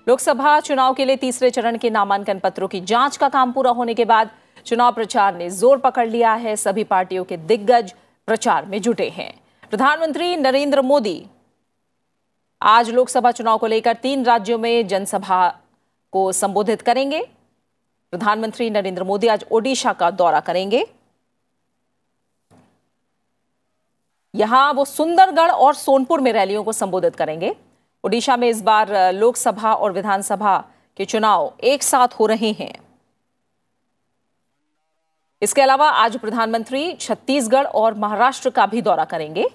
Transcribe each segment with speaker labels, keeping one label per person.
Speaker 1: लोकसभा चुनाव के लिए तीसरे चरण के नामांकन पत्रों की जांच का काम पूरा होने के बाद चुनाव प्रचार ने जोर पकड़ लिया है। सभी पार्टियों के दिग्गज प्रचार में जुटे हैं। प्रधानमंत्री नरेंद्र मोदी आज लोकसभा चुनाव को लेकर 3 राज्यों में जनसभा को संबोधित करेंगे। प्रधानमंत्री नरेंद्र मोदी आज ओडिशा का दौरा करेंगे। यहां वो सुंदरगढ़ और सोनपुर में रैलियों को संबोधित करेंगे। ओडिशा में इस बार लोकसभा और विधानसभा के चुनाव एक साथ हो रहे हैं। इसके अलावा आज प्रधानमंत्री छत्तीसगढ़ और महाराष्ट्र का भी दौरा करेंगे।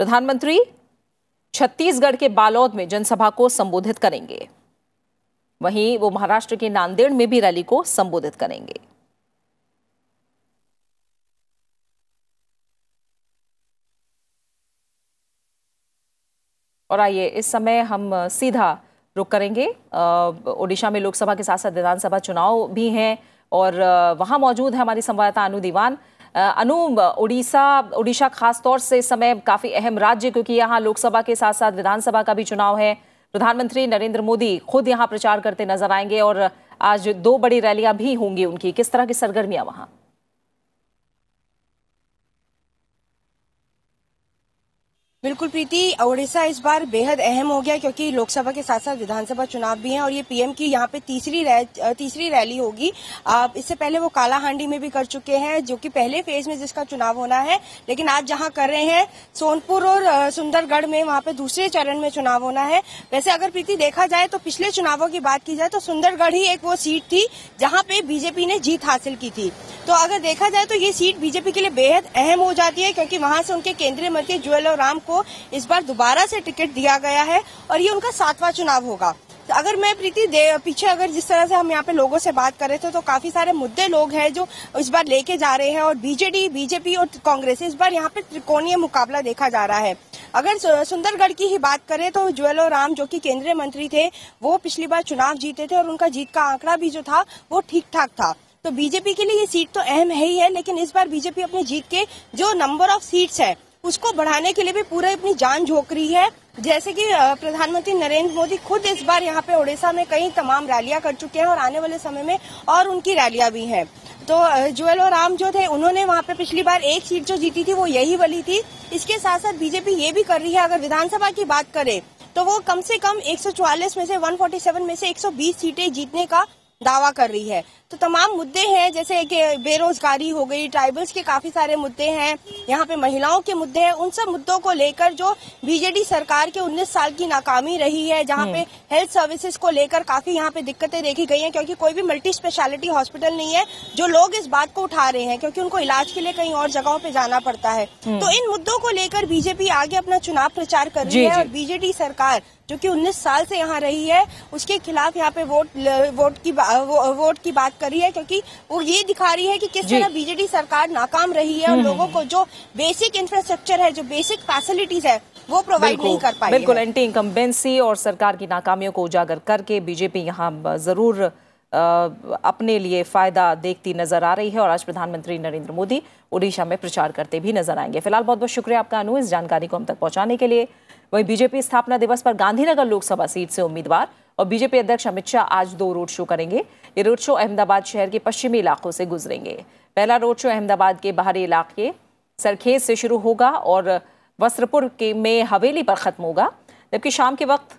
Speaker 1: प्रधानमंत्री छत्तीसगढ़ के बालोद में जनसभा को संबोधित करेंगे। वहीं वो महाराष्ट्र के नांदेड़ में भी रैली को संबोधित करेंगे। और आइए इस समय हम सीधा रुक करेंगे। ओडिशा में लोकसभा के साथ साथ विधानसभा चुनाव भी हैं और वहां मौजूद है हमारी संवाददाता अनु दीवान। अनु, ओडिशा खास तौर से इस समय काफी अहम राज्य, क्योंकि यहाँ लोकसभा के साथ साथ विधानसभा का भी चुनाव है। प्रधानमंत्री नरेंद्र मोदी खुद यहाँ प्रचार करते नजर आएंगे और आज 2 बड़ी रैलियां भी होंगी उनकी। किस तरह की सरगर्मियां वहां?
Speaker 2: बिल्कुल प्रीति, ओडिशा इस बार बेहद अहम हो गया क्योंकि लोकसभा के साथ साथ विधानसभा चुनाव भी हैं और ये पीएम की यहाँ पे तीसरी रैली होगी। इससे पहले वो कालाहांडी में भी कर चुके हैं, जो कि पहले फेज में जिसका चुनाव होना है, लेकिन आज जहाँ कर रहे हैं सोनपुर और सुंदरगढ़ में, वहाँ पे दूसरे चरण में चुनाव होना है। वैसे अगर प्रीति देखा जाए तो पिछले चुनावों की बात की जाए तो सुंदरगढ़ ही एक वो सीट थी जहाँ पे बीजेपी ने जीत हासिल की थी। तो अगर देखा जाए तो ये सीट बीजेपी के लिए बेहद अहम हो जाती है क्योंकि वहां से उनके केंद्रीय मंत्री जुएल ओराम को इस बार दोबारा से टिकट दिया गया है और ये उनका 7वां चुनाव होगा। तो अगर मैं प्रीति पीछे अगर जिस तरह से हम यहाँ पे लोगों से बात कर रहे थे तो काफी सारे मुद्दे लोग हैं जो इस बार लेके जा रहे हैं और बीजेपी और कांग्रेस इस बार यहाँ पे त्रिकोणीय मुकाबला देखा जा रहा है। अगर सुंदरगढ़ की ही बात करें तो जुएल ओराम जो कि केंद्रीय मंत्री थे, वो पिछली बार चुनाव जीते थे और उनका जीत का आंकड़ा भी जो था वो ठीक ठाक था। तो बीजेपी के लिए ये सीट तो अहम है ही है, लेकिन इस बार बीजेपी अपनी जीत के जो नंबर ऑफ सीट्स है उसको बढ़ाने के लिए भी पूरा अपनी जान झोंक रही है। जैसे कि प्रधानमंत्री नरेंद्र मोदी खुद इस बार यहाँ पे ओडिशा में कई तमाम रैलियां कर चुके हैं और आने वाले समय में और उनकी रैलियां भी हैं। तो जुएल ओराम जो थे उन्होंने वहाँ पे पिछली बार एक सीट जो जीती थी वो यही वाली थी। इसके साथ साथ बीजेपी ये भी कर रही है, अगर विधानसभा की बात करें तो वो कम से कम 144 में से 147 में से 120 सीटें जीतने का दावा कर रही है। तो तमाम मुद्दे हैं, जैसे कि बेरोजगारी हो गई, ट्राइबल्स के काफी सारे मुद्दे हैं, यहाँ पे महिलाओं के मुद्दे हैं। उन सब मुद्दों को लेकर जो बीजेडी सरकार के 19 साल की नाकामी रही है, जहाँ पे हेल्थ सर्विसेज को लेकर काफी यहाँ पे दिक्कतें देखी गई हैं क्योंकि कोई भी मल्टी स्पेशलिटी हॉस्पिटल नहीं है। जो लोग इस बात को उठा रहे हैं क्योंकि उनको इलाज के लिए कहीं और जगहों पे जाना पड़ता है। तो इन मुद्दों को लेकर बीजेपी आगे अपना चुनाव प्रचार कर रही है और बीजेडी सरकार जो कि 19 साल से यहाँ रही है उसके खिलाफ यहाँ पे वोट की बात कर रही है क्योंकि वो ये दिखा रही है कि किस तरह बीजेडी सरकार नाकाम रही है और लोगों को जो बेसिक इंफ्रास्ट्रक्चर है, जो बेसिक फैसिलिटीज है, वो प्रोवाइड नहीं कर पाई।
Speaker 1: बिल्कुल, एंटी इनकम्बेंसी और सरकार की नाकामियों को उजागर करके बीजेपी यहाँ जरूर अपने लिए फायदा देखती नजर आ रही है और आज प्रधानमंत्री नरेंद्र मोदी ओडिशा में प्रचार करते भी नजर आएंगे। फिलहाल बहुत बहुत शुक्रिया आपका अनु, इस जानकारी को हम तक पहुंचाने के लिए। वहीं बीजेपी स्थापना दिवस पर गांधीनगर लोकसभा सीट से उम्मीदवार और बीजेपी अध्यक्ष अमित शाह आज 2 रोड शो करेंगे। ये रोड शो अहमदाबाद शहर के पश्चिमी इलाकों से गुजरेंगे। पहला रोड शो अहमदाबाद के बाहरी इलाके सरखेज से शुरू होगा और वस्त्रपुर में हवेली पर खत्म होगा, जबकि शाम के वक्त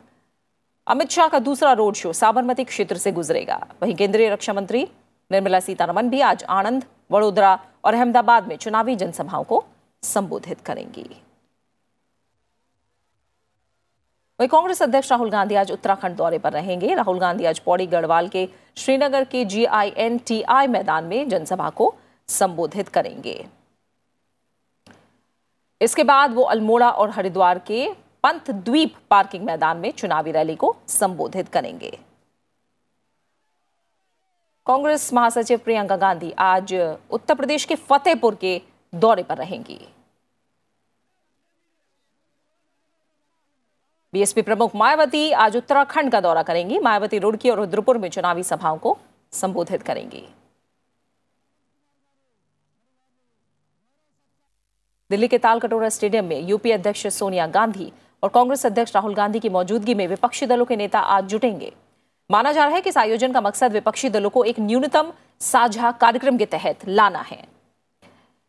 Speaker 1: अमित शाह का दूसरा रोड शो साबरमती क्षेत्र से गुजरेगा। वहीं केंद्रीय रक्षा मंत्री निर्मला सीतारमण भी आज आणंद, वडोदरा और अहमदाबाद में चुनावी जनसभाओं को संबोधित करेंगी। वहीं कांग्रेस अध्यक्ष राहुल गांधी आज उत्तराखंड दौरे पर रहेंगे। राहुल गांधी आज पौड़ी गढ़वाल के श्रीनगर के GINTI मैदान में जनसभा को संबोधित करेंगे। इसके बाद वो अल्मोड़ा और हरिद्वार के पंथ द्वीप पार्किंग मैदान में चुनावी रैली को संबोधित करेंगे। कांग्रेस महासचिव प्रियंका गांधी आज उत्तर प्रदेश के फतेहपुर के दौरे पर रहेंगी। बीएसपी प्रमुख मायावती आज उत्तराखंड का दौरा करेंगी। मायावती रुड़की और रुद्रपुर में चुनावी सभाओं को संबोधित करेंगी। दिल्ली के तालकटोरा स्टेडियम में यूपी अध्यक्ष सोनिया गांधी और कांग्रेस अध्यक्ष राहुल गांधी की मौजूदगी में विपक्षी दलों के नेता आज जुटेंगे। माना जा रहा है कि इस आयोजन का मकसद विपक्षी दलों को एक न्यूनतम साझा कार्यक्रम के तहत लाना है।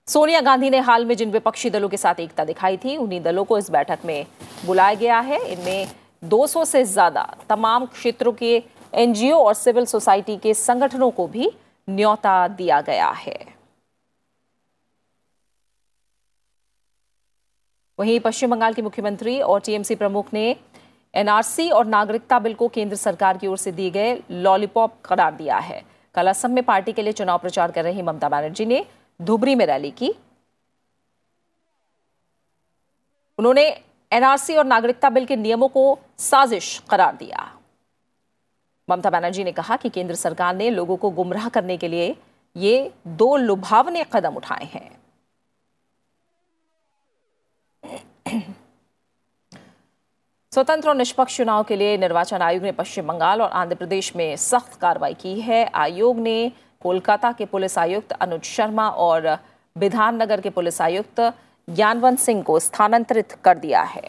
Speaker 1: सोनिया गांधी ने हाल में जिन विपक्षी दलों के साथ एकता दिखाई थी, उन्हीं दलों को इस बैठक में बुलाया गया है। इनमें 200 से ज्यादा तमाम क्षेत्रों के एनजीओ और सिविल सोसाइटी के संगठनों को भी न्योता दिया गया है। वहीं पश्चिम बंगाल के मुख्यमंत्री और टीएमसी प्रमुख ने एनआरसी और नागरिकता बिल को केंद्र सरकार की ओर से दिए गए लॉलीपॉप करार दिया है। कल असम में पार्टी के लिए चुनाव प्रचार कर रही ममता बनर्जी ने धुबरी में रैली की। उन्होंने एनआरसी और नागरिकता बिल के नियमों को साजिश करार दिया। ममता बनर्जी ने कहा कि केंद्र सरकार ने लोगों को गुमराह करने के लिए ये 2 लुभावने कदम उठाए हैं। स्वतंत्र और निष्पक्ष चुनाव के लिए निर्वाचन आयोग ने पश्चिम बंगाल और आंध्र प्रदेश में सख्त कार्रवाई की है। आयोग ने कोलकाता के पुलिस आयुक्त अनुज शर्मा और बिधाननगर के पुलिस आयुक्त ज्ञानवंत सिंह को स्थानांतरित कर दिया है।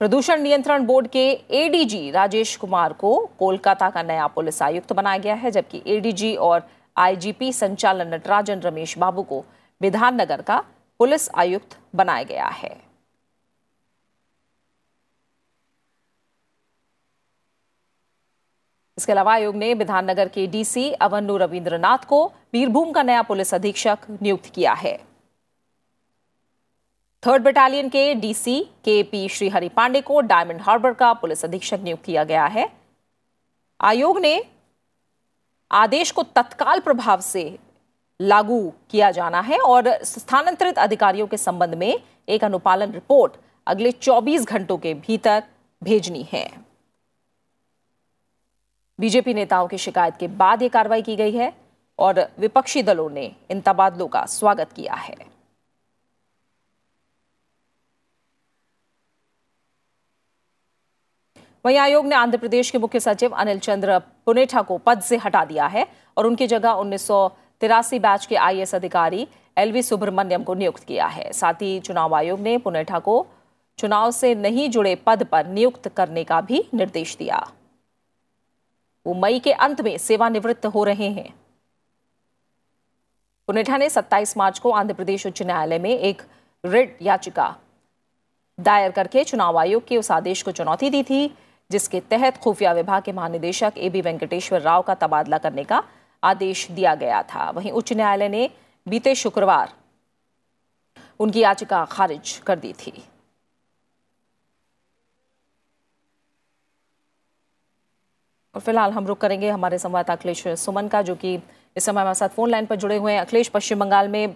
Speaker 1: प्रदूषण नियंत्रण बोर्ड के एडीजी राजेश कुमार को कोलकाता का नया पुलिस आयुक्त बनाया गया है, जबकि एडीजी और आईजीपी संचालन नटराजन रमेश बाबू को बिधाननगर का पुलिस आयुक्त बनाया गया है। इसके अलावा आयोग ने बिधाननगर के डीसी अवन्नू रविंद्रनाथ को बीरभूम का नया पुलिस अधीक्षक नियुक्त किया है। 3rd बटालियन के डीसी केपी श्रीहरि पांडे को डायमंड हार्बर का पुलिस अधीक्षक नियुक्त किया गया है। आयोग ने आदेश को तत्काल प्रभाव से लागू किया जाना है और स्थानांतरित अधिकारियों के संबंध में एक अनुपालन रिपोर्ट अगले 24 घंटों के भीतर भेजनी है। बीजेपी नेताओं की शिकायत के बाद यह कार्रवाई की गई है और विपक्षी दलों ने इन तबादलों का स्वागत किया है। वहीं आयोग ने आंध्र प्रदेश के मुख्य सचिव अनिल चंद्र पुनेठा को पद से हटा दिया है और उनकी जगह 1983 बैच के आईएएस अधिकारी एलवी सुब्रमण्यम को नियुक्त किया है। साथ ही चुनाव आयोग ने पुनेठा को चुनाव से नहीं जुड़े पद पर नियुक्त करने का भी निर्देश दिया। वो मई के अंत में सेवानिवृत्त हो रहे हैं। पुनेठा ने 27 मार्च को आंध्र प्रदेश उच्च न्यायालय में एक रिट याचिका दायर करके चुनाव आयोग के उस आदेश को चुनौती दी थी, जिसके तहत खुफिया विभाग के महानिदेशक एबी वेंकटेश्वर राव का तबादला करने का आदेश दिया गया था। वहीं उच्च न्यायालय ने बीते शुक्रवार उनकी याचिका खारिज कर दी थी। और फिलहाल हम रुक करेंगे हमारे संवाददाता अखिलेश सुमन का, जो कि इस समय हमारे साथ फोन लाइन पर जुड़े हुए हैं। अखिलेश, पश्चिम बंगाल में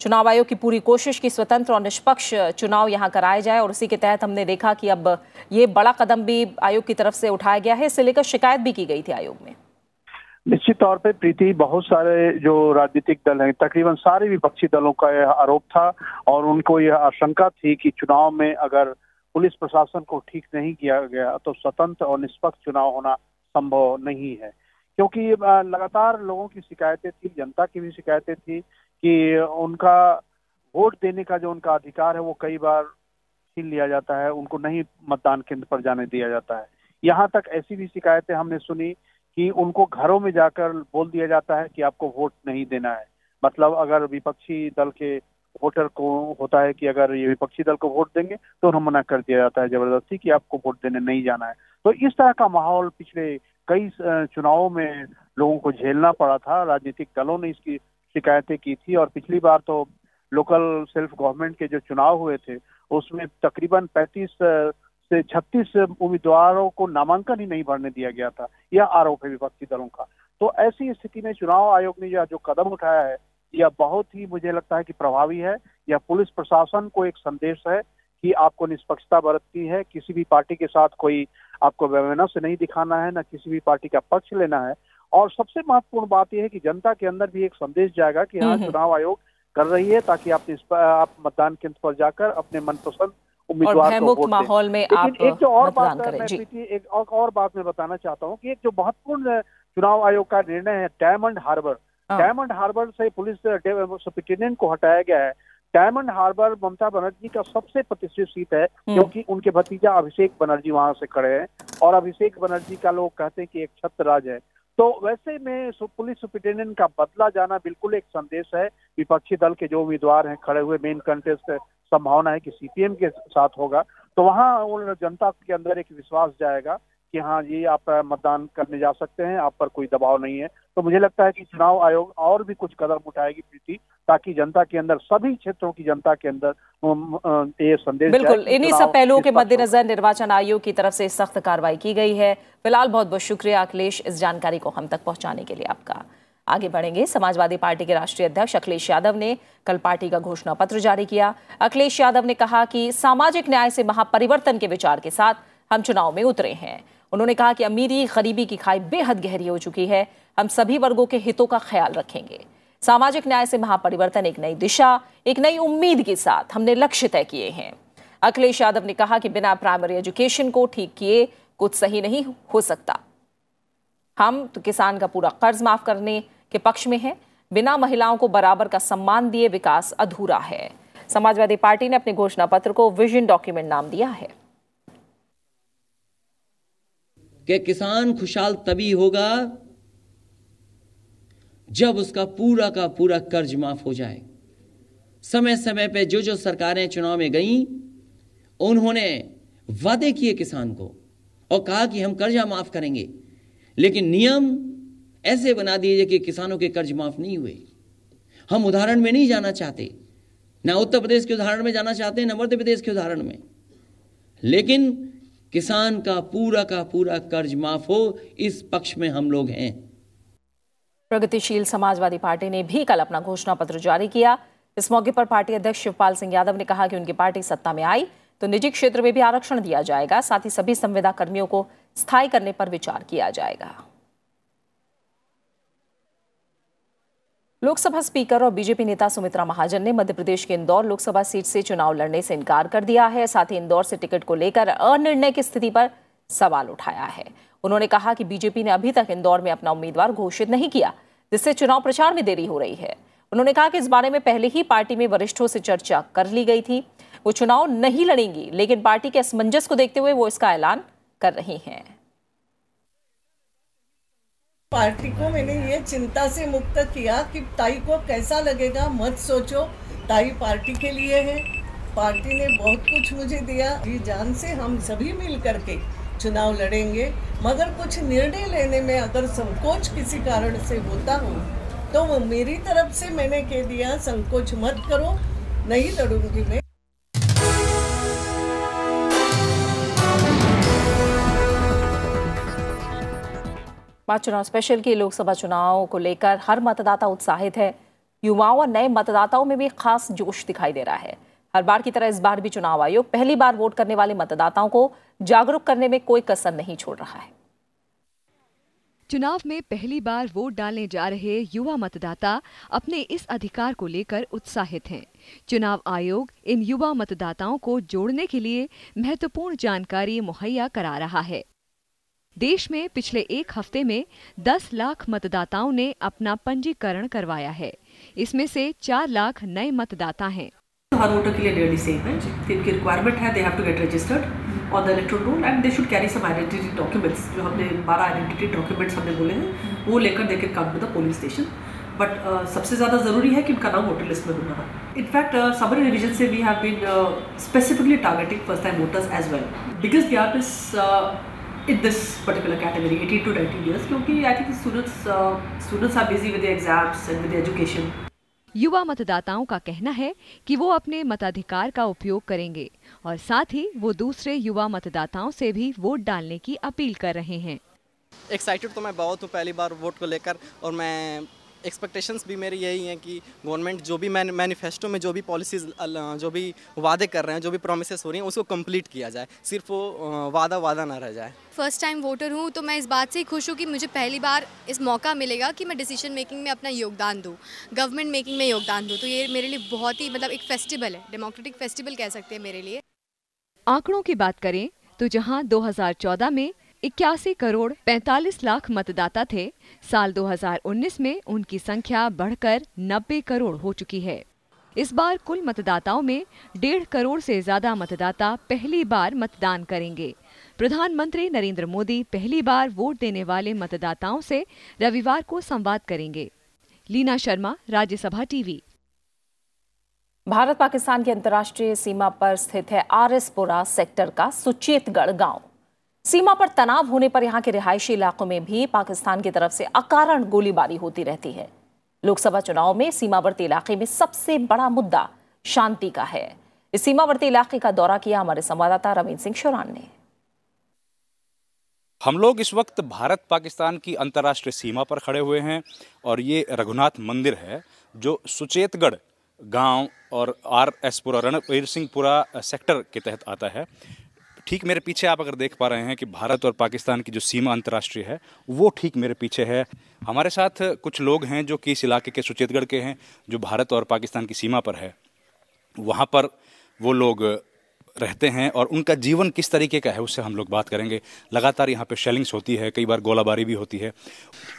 Speaker 1: चुनाव आयोग की पूरी कोशिश की स्वतंत्र और निष्पक्ष चुनाव यहां कराए जाए और उसी के तहत हमने देखा कि अब ये बड़ा कदम भी आयोग की तरफ से उठाया गया है। इससे लेकर शिकायत भी की गई थी आयोग में।
Speaker 3: निश्चित तौर पे प्रीति, बहुत सारे जो राजनीतिक दल हैं, तकरीबन सारे विपक्षी दलों का यह आरोप था और उनको यह आशंका थी कि चुनाव में अगर पुलिस प्रशासन को ठीक नहीं किया गया तो स्वतंत्र और निष्पक्ष चुनाव होना संभव नहीं है, क्योंकि लगातार लोगों की शिकायतें थी, जनता की भी शिकायतें थी कि उनका वोट देने का जो उनका अधिकार है वो कई बार छीन लिया जाता है, उनको नहीं मतदान केंद्र पर जाने दिया जाता है। यहाँ तक ऐसी भी शिकायतें हमने सुनी कि उनको घरों में जाकर बोल दिया जाता है कि आपको वोट नहीं देना है। मतलब अगर विपक्षी दल के वोटर को होता है कि अगर ये विपक्षी दल को वोट देंगे तो उन्हें मना कर दिया जाता है जबरदस्ती कि आपको वोट देने नहीं जाना है। तो इस तरह का माहौल पिछले कई चुनावों में लोगों को झेलना पड़ा था। राजनीतिक दलों ने इसकी शिकायतें की थी और पिछली बार तो लोकल सेल्फ गवर्नमेंट के जो चुनाव हुए थे उसमें तकरीबन 35 से 36 उम्मीदवारों को नामांकन ही नहीं भरने दिया गया था। यह आरोप है विपक्षी दलों का। तो ऐसी स्थिति में चुनाव आयोग ने यह जो कदम उठाया है यह बहुत ही मुझे लगता है कि प्रभावी है। यह पुलिस प्रशासन को एक संदेश है कि आपको निष्पक्षता बरतनी है, किसी भी पार्टी के साथ कोई आपको वैमनस्य नहीं दिखाना है, न किसी भी पार्टी का पक्ष लेना है। और सबसे महत्वपूर्ण बात यह है कि जनता के अंदर भी एक संदेश जाएगा कि हाँ, चुनाव आयोग कर रही है ताकि आप मतदान केंद्र पर जाकर अपने मनपसंद उम्मीदवार को वोट
Speaker 1: माहौल में आप
Speaker 3: एक जो और बात
Speaker 1: एक
Speaker 3: और बात मैं बताना चाहता हूँ कि एक जो महत्वपूर्ण चुनाव आयोग का निर्णय है डायमंड हार्बर से पुलिस सुप्रिंटेंडेंट को हटाया गया है। डायमंड हार्बर ममता बनर्जी का सबसे प्रतिष्ठित सीट है, क्योंकि उनके भतीजा अभिषेक बनर्जी वहां से खड़े हैं और अभिषेक बनर्जी का लोग कहते हैं कि एक छत्र राज है। तो वैसे में पुलिस सुपरिटेंडेंट का बदला जाना बिल्कुल एक संदेश है। विपक्षी दल के जो उम्मीदवार हैं खड़े हुए, मेन कंटेस्ट संभावना है कि सीपीएम के साथ होगा, तो वहां उन जनता के अंदर एक विश्वास जाएगा कि हाँ, ये आप मतदान करने जा सकते हैं, आप पर कोई दबाव नहीं है। तो मुझे लगता है कि चुनाव आयोग और भी कुछ कदम उठाएगी प्रीति, ताकि जनता के अंदर, सभी क्षेत्रों की जनता के अंदर ये संदेश
Speaker 1: बिल्कुल। इन्हीं सब पहलुओं के मद्देनजर निर्वाचन आयोग की तरफ से सख्त कार्रवाई की गई है। फिलहाल बहुत बहुत शुक्रिया अखिलेश, इस जानकारी को हम तक पहुंचाने के लिए आपका। आगे बढ़ेंगे। समाजवादी पार्टी के राष्ट्रीय अध्यक्ष अखिलेश यादव ने कल पार्टी का घोषणा पत्र जारी किया। अखिलेश यादव ने कहा कि सामाजिक न्याय से महापरिवर्तन के विचार के साथ हम चुनाव में उतरे हैं। उन्होंने कहा कि अमीरी गरीबी की खाई बेहद गहरी हो चुकी है, हम सभी वर्गों के हितों का ख्याल रखेंगे। सामाजिक न्याय से महापरिवर्तन एक नई दिशा, एक नई उम्मीद के साथ हमने लक्ष्य तय किए हैं। अखिलेश यादव ने कहा कि बिना प्राइमरी एजुकेशन को ठीक किए कुछ सही नहीं हो सकता। हम तो किसान का पूरा कर्ज माफ करने के पक्ष में हैं। बिना महिलाओं को बराबर का सम्मान दिए विकास अधूरा है। समाजवादी पार्टी ने अपने घोषणा पत्र को विजन डॉक्यूमेंट नाम दिया है।
Speaker 4: कि किसान खुशहाल तभी होगा जब उसका पूरा का पूरा कर्ज माफ हो जाए। समय समय पे जो सरकारें चुनाव में गईं, उन्होंने वादे किए किसान को और कहा कि हम कर्जा माफ करेंगे, लेकिन नियम ऐसे बना दिए कि किसानों के कर्ज माफ नहीं हुए। हम उदाहरण में नहीं जाना चाहते, ना उत्तर प्रदेश के उदाहरण में जाना चाहते हैं, ना मध्य प्रदेश के उदाहरण में, लेकिन किसान का पूरा कर्ज माफ हो, इस पक्ष में हम लोग हैं।
Speaker 1: प्रगतिशील समाजवादी पार्टी ने भी कल अपना घोषणा पत्र जारी किया। इस मौके पर पार्टी अध्यक्ष शिवपाल सिंह यादव ने कहा कि उनकी पार्टी सत्ता में आई तो निजी क्षेत्र में भी आरक्षण दिया जाएगा, साथ ही सभी संविदा कर्मियों को स्थायी करने पर विचार किया जाएगा। लोकसभा स्पीकर और बीजेपी नेता सुमित्रा महाजन ने मध्य प्रदेश के इंदौर लोकसभा सीट से चुनाव लड़ने से इनकार कर दिया है। साथ ही इंदौर से टिकट को लेकर अनिर्णय की स्थिति पर सवाल उठाया है। उन्होंने कहा कि बीजेपी ने अभी तक इंदौर में अपना उम्मीदवार घोषित नहीं किया, जिससे चुनाव प्रचार में देरी हो रही है। उन्होंने कहा कि इस बारे में पहले ही पार्टी में वरिष्ठों से चर्चा कर ली गई थी। वो चुनाव नहीं लड़ेंगी, लेकिन पार्टी के असमंजस को देखते हुए वो इसका ऐलान कर रही हैं।
Speaker 5: पार्टी को मैंने ये चिंता से मुक्त किया कि ताई को कैसा लगेगा मत सोचो, ताई पार्टी के लिए है, पार्टी ने बहुत कुछ मुझे दिया, जी जान से हम सभी मिल करके चुनाव लड़ेंगे। मगर कुछ निर्णय लेने में अगर संकोच किसी कारण से होता हो तो वो मेरी तरफ से मैंने कह दिया, संकोच मत करो, नहीं लड़ूंगी मैं।
Speaker 1: बात चुनाव स्पेशल की। लोकसभा चुनाव को लेकर हर मतदाता उत्साहित है। युवाओं और नए मतदाताओं में भी खास जोश दिखाई दे रहा है। हर बार की तरह इस बार भी चुनाव आयोग पहली बार वोट करने वाले मतदाताओं को जागरूक करने में कोई कसर नहीं छोड़ रहा है।
Speaker 6: चुनाव में पहली बार वोट डालने जा रहे युवा मतदाता अपने इस अधिकार को लेकर उत्साहित हैं। चुनाव आयोग इन युवा मतदाताओं को जोड़ने के लिए महत्वपूर्ण जानकारी मुहैया करा रहा है। देश में पिछले एक हफ्ते में 10 लाख मतदाताओं ने अपना पंजीकरण करवाया है। इसमें से 4 लाख नए मतदाता हैं।
Speaker 7: हर वोटर के लिए डेली सेम है, इनकी रिक्वायरमेंट है, they have to get registered on the electoral roll and they should carry some identity documents. जो हमने 12 आइडेंटिटी डॉक्यूमेंट्स हमने बोले हैं वो लेकर they can come to the polling station. But सबसे ज़्यादा ज़रूरी है कि उनका नाम वोटर लिस्ट में होना है। इनफैक्ट समरी रिविजन से we have been specifically targeting first time voters as well. Biggest gap is in this particular category 18 to 19 years, क्योंकि I think students are busy with their exams and with their education.
Speaker 6: युवा मतदाताओं का कहना है कि वो अपने मताधिकार का उपयोग करेंगे और साथ ही वो दूसरे युवा मतदाताओं से भी वोट डालने की अपील कर रहे हैं।
Speaker 8: एक्साइटेड तो मैं बहुत हूँ पहली बार वोट को लेकर, और मैं एक्सपेक्टेशंस भी मेरी यही हैं कि गवर्नमेंट जो भी मैनिफेस्टो में जो भी पॉलिसीज़, जो भी वादे कर रहे हैं, जो भी प्रोमिसेस हो रही हैं, उसको कंप्लीट किया जाए, सिर्फ वो वादा ना रह जाए।
Speaker 9: फर्स्ट टाइम वोटर हूँ तो मैं इस बात से खुश हूँ कि मुझे पहली बार इस मौका मिलेगा कि मैं डिसीजन मेकिंग में अपना योगदान दूँ, गवर्नमेंट मेकिंग में योगदान दूँ। तो ये मेरे लिए बहुत ही एक फेस्टिवल है, डेमोक्रेटिक फेस्टिवल कह सकते हैं मेरे लिए।
Speaker 6: आंकड़ों की बात करें तो जहाँ 2014 में 81 करोड़ 45 लाख मतदाता थे, साल 2019 में उनकी संख्या बढ़कर 90 करोड़ हो चुकी है। इस बार कुल मतदाताओं में 1.5 करोड़ से ज्यादा मतदाता पहली बार मतदान करेंगे। प्रधानमंत्री नरेंद्र मोदी पहली बार वोट देने वाले मतदाताओं से रविवार को संवाद करेंगे। लीना शर्मा, राज्यसभा टीवी।
Speaker 1: भारत पाकिस्तान की अंतर्राष्ट्रीय सीमा पर स्थित है आरएसपुरा सेक्टर का सुचेतगढ़ गांव। सीमा पर तनाव होने पर यहां के रिहायशी इलाकों में भी पाकिस्तान की तरफ से अकारण गोलीबारी होती रहती है। लोकसभा चुनाव में सीमावर्ती इलाके में सबसे बड़ा मुद्दा शांति का है। इस सीमावर्ती इलाके का दौरा किया हमारे संवाददाता रवींद्र सिंह शोरान ने।
Speaker 10: हम लोग इस वक्त भारत पाकिस्तान की अंतर्राष्ट्रीय सीमा पर खड़े हुए हैं और ये रघुनाथ मंदिर है जो सुचेतगढ़ गांव और आरएसपुरा रणवीर सिंहपुरा सेक्टर के तहत आता है। ठीक मेरे पीछे आप अगर देख पा रहे हैं कि भारत और पाकिस्तान की जो सीमा अंतर्राष्ट्रीय है वो ठीक मेरे पीछे है। हमारे साथ कुछ लोग हैं जो कि इस इलाके के सुचेतगढ़ के हैं जो भारत और पाकिस्तान की सीमा पर है। वहाँ पर वो लोग रहते हैं और उनका जीवन किस तरीके का है उससे हम लोग बात करेंगे। लगातार यहाँ पे शेलिंग्स होती है, कई बार गोलाबारी भी होती है।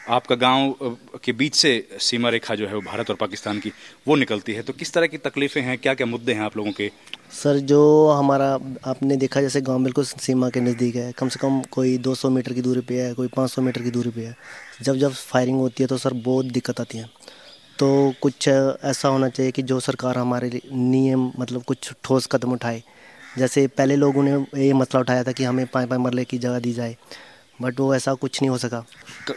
Speaker 10: आपका गांव के बीच से सीमा रेखा जो है वो भारत और पाकिस्तान की वो निकलती है, तो किस तरह की तकलीफ़ें हैं, क्या क्या मुद्दे हैं आप लोगों के?
Speaker 11: सर, जो हमारा आपने देखा जैसे गांव बिल्कुल सीमा के नज़दीक है, कम से कम कोई 200 मीटर की दूरी पे है, कोई 500 मीटर की दूरी पे है। जब फायरिंग होती है तो सर बहुत दिक्कत आती है। तो कुछ ऐसा होना चाहिए कि जो सरकार हमारे नियम मतलब कुछ ठोस कदम उठाए। जैसे पहले लोगों ने ये मसला उठाया था कि हमें 5 मरले की जगह दी जाए, बट वो ऐसा कुछ नहीं हो सका।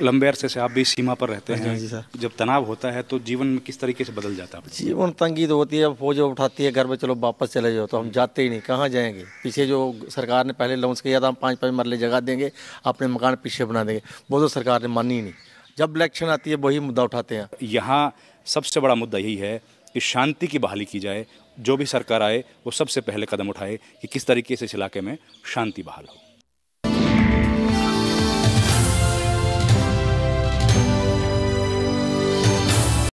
Speaker 10: लंबे अरसे से आप भी सीमा पर रहते हैं।
Speaker 11: जी सर।
Speaker 10: जब तनाव होता है तो जीवन में किस तरीके से बदल जाता है?
Speaker 12: जीवन तंगी तो होती है। फौज उठाती है घर में, चलो वापस चले जाओ, तो हम जाते ही नहीं, कहाँ जाएंगे। पीछे जो सरकार ने पहले लॉन्च किया था हम 5 मरले जगह देंगे, अपने मकान पीछे बना देंगे, वो तो सरकार ने मानी ही नहीं। जब इलेक्शन आती है वही मुद्दा उठाते हैं।
Speaker 10: यहाँ सबसे बड़ा मुद्दा यही है कि शांति की बहाली की जाए। जो भी सरकार आए वो सबसे पहले कदम उठाए कि किस तरीके से इस इलाके में शांति बहाल हो।